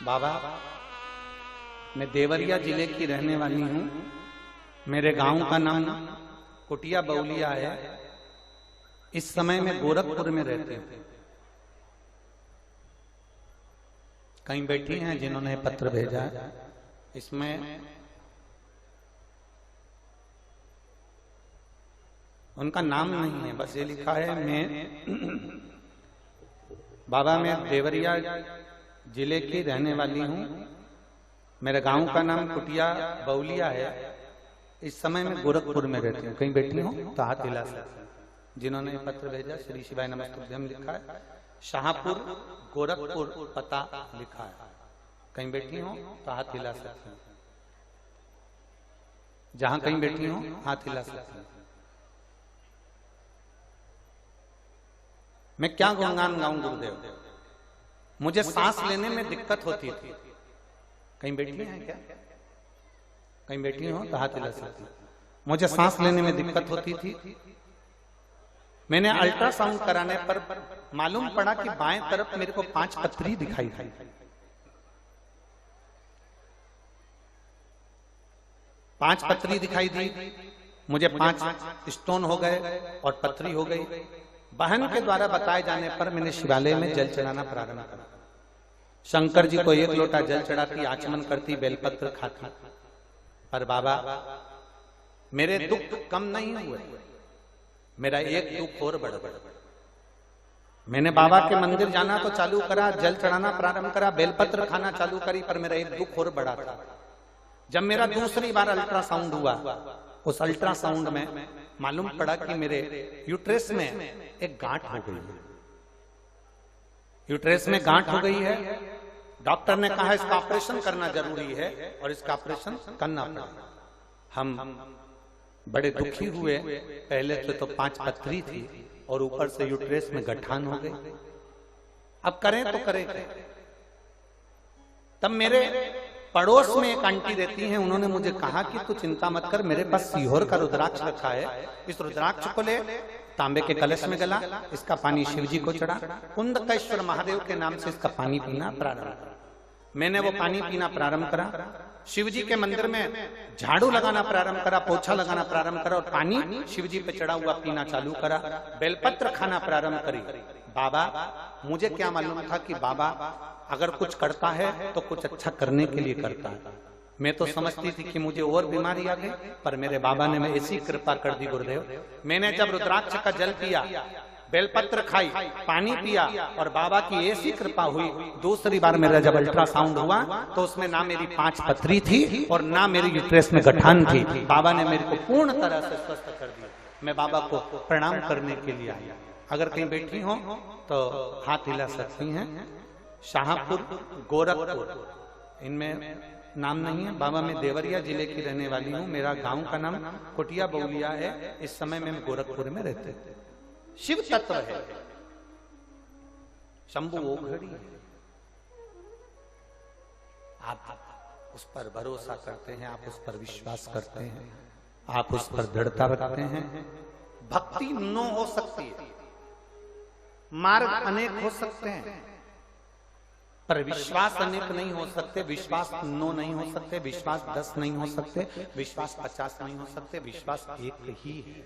बाबा, मैं देवरिया जिले की रहने वाली हूँ। मेरे गांव का नाम कुटिया बउलिया है। इस समय मैं गोरखपुर में रहती हूँ। कहीं बैठी हैं जिन्होंने पत्र भेजा है, इसमें उनका नाम नहीं है, बस ये लिखा है बाबा मैं देवरिया जिले की रहने वाली हूँ। मेरे गांव का नाम कुटिया बउलिया है। इस समय मैं गोरखपुर में रहती हूँ। कहीं बैठी हूँ तो हाथ हिला सकते हैं। जिन्होंने पत्र भेजा श्री शिवाय नमस्तुभ्यम लिखा है, शाहपुर गोरखपुर पता लिखा है। कहीं बैठी हूँ तो हाथ हिला सकते हैं। जहां कहीं बैठी हूँ हाथ हिला सकते हैं। मैं क्या गुणगान गाऊं गुरुदेव, मुझे सांस लेने में दिक्कत होती थी। कहीं बैठी हैं क्या? कहीं बैठी हो तो हाथ हिला सकती है। मुझे सांस लेने में दिक्कत होती थी। मैंने अल्ट्रासाउंड कराने पर मालूम पड़ा कि बाएं तरफ मेरे को 5 पथरी दिखाई थी। पांच पथरी दिखाई दी। मुझे 5 स्टोन हो गए और पथरी हो गई। बहन के द्वारा बताए जाने पर मैंने शिवालय में जल चढ़ाना प्रारंभ करा। शंकर जी को 1 लोटा जल चढ़ाती, आचमन करती, बेलपत्र खाती। पर बाबा मेरे दुख कम नहीं हुए, मेरा एक दुख और बढ़ गया। मैंने बाबा के मंदिर जाना तो चालू करा, जल चढ़ाना प्रारंभ करा, बेलपत्र खाना चालू करी, पर मेरा एक दुख और बढ़ा था। जब मेरा दूसरी बार अल्ट्रासाउंड हुआ, उस अल्ट्रासाउंड में मालूम पड़ा कि मेरे यूट्रेस में एक गांठ हो गई है। यूट्रेस में गांठ हो गई है। डॉक्टर ने कहा इसका ऑपरेशन करना जरूरी है और इसका ऑपरेशन करना पड़ा। हम बड़े दुखी हुए। पहले तो 5 पथरी थी और ऊपर से यूट्रेस में गठान हो गई। अब करें तो करें क्या? तब मेरे पड़ोस में एक आंटी रहती हैं, उन्होंने मुझे कहा कि तू चिंता मत कर, मेरे पास सीहोर का रुद्राक्ष रखा है, इस रुद्राक्ष को ले, तांबे के कलश में गला, इसका पानी शिव जी को चढ़ा, कुंदकेश्वर महादेव के नाम से इसका पानी पीना प्रारंभ करा। मैंने वो पानी पीना प्रारंभ करा। शिव जी के मंदिर में झाड़ू लगाना प्रारंभ करा, पोछा लगाना प्रारंभ करा और पानी शिव जी पे चढ़ा हुआ पीना चालू करा। बेलपत्र खाना प्रारंभ करी। बाबा, मुझे क्या मालूम था कि बाबा अगर कुछ करता है तो कुछ अच्छा करने के लिए करता है। मैं तो समझती थी कि मुझे और बीमारी आ गई, पर मेरे बाबा ने मैं ऐसी कृपा कर दी गुरुदेव। मैंने जब रुद्राक्ष का जल पिया, बेलपत्र खाई, पानी पिया और बाबा की ऐसी कृपा हुई, दूसरी बार मेरा जब अल्ट्रासाउंड हुआ तो उसमें ना मेरी 5 पथरी थी और ना मेरी यूट्रेस में गठान थी। बाबा ने मेरे को पूर्ण तरह से स्वस्थ कर दिया। मैं बाबा को प्रणाम करने के लिए आया। अगर कहीं बैठी हो तो हाथ हिला सकती हैं। शाहपुर गोरखपुर, इनमें नाम नहीं है। बाबा मैं देवरिया जिले की रहने वाली हूँ। मेरा गांव का नाम कुटिया बउलिया है। इस समय में गोरखपुर में रहते थे। शिव तत्व है, शंभु ओघड़ी है। आप उस पर भरोसा करते हैं, आप उस पर विश्वास करते हैं, आप उस पर दृढ़ता रखते हैं। भक्ति नो हो सकती है, मार्ग अनेक हो सकते हैं, पर विश्वास अनेक नहीं हो सकते। विश्वास 9 नहीं हो सकते, विश्वास 10 नहीं हो सकते, विश्वास 50 नहीं हो सकते, विश्वास एक ही है।